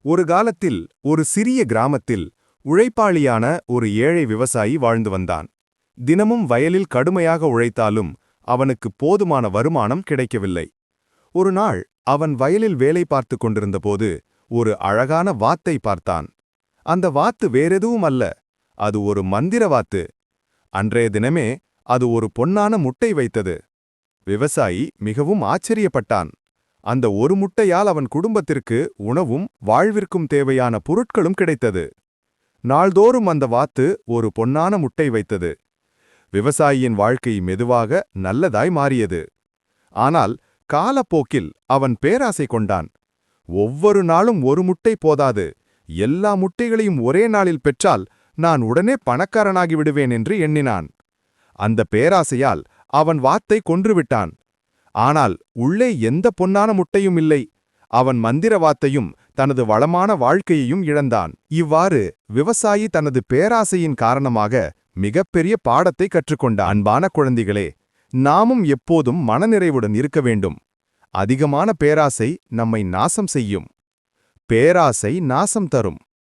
ஒரு காலத்தில் ஒரு சிறிய கிராமத்தில் உழைப்பாளியான ஒரு ஏழை விவசாயி வாழ்ந்து வந்தான். தினமும் வயலில் கடுமையாக உழைத்தாலும் அவனுக்கு போதுமான வருமானம் கிடைக்கவில்லை. ஒரு நாள் அவன் வயலில் வேலை பார்த்து கொண்டிருந்தபோது ஒரு அழகான வாத்தை பார்த்தான். அந்த வாத்து வேறெதுவும் அல்ல, அது ஒரு மந்திர வாத்து. அன்றைய தினமே அது ஒரு பொன்னான முட்டை வைத்தது. விவசாயி மிகவும் ஆச்சரியப்பட்டான். அந்த ஒரு முட்டையால் அவன் குடும்பத்திற்கு உணவும் வாழ்விற்கும் தேவையான பொருட்களும் கிடைத்தது. நாள்தோறும் அந்த வாத்து ஒரு பொன்னான முட்டை வைத்தது. விவசாயியின் வாழ்க்கை மெதுவாக நல்லதாய் மாறியது. ஆனால் காலப்போக்கில் அவன் பேராசை கொண்டான். ஒவ்வொரு நாளும் ஒரு முட்டை போதாது, எல்லா முட்டைகளையும் ஒரே நாளில் பெற்றால் நான் உடனே பணக்காரனாகி விடுவேன் என்று எண்ணினான். அந்த பேராசையால் அவன் வாத்தை கொன்றுவிட்டான். ஆனால் உள்ளே எந்த பொன்னான முட்டையும் இல்லை. அவன் மந்திர வாத்தையும் தனது வளமான வாழ்க்கையையும் இழந்தான். இவ்வாறு விவசாயி தனது பேராசையின் காரணமாக மிகப்பெரிய பாடத்தை கற்றுக்கொண்டான். அன்பான குழந்தைகளே, நாமும் எப்போதும் மனநிறைவுடன் இருக்க வேண்டும். அதிகமான பேராசை நம்மை நாசம் செய்யும். பேராசை நாசம் தரும்.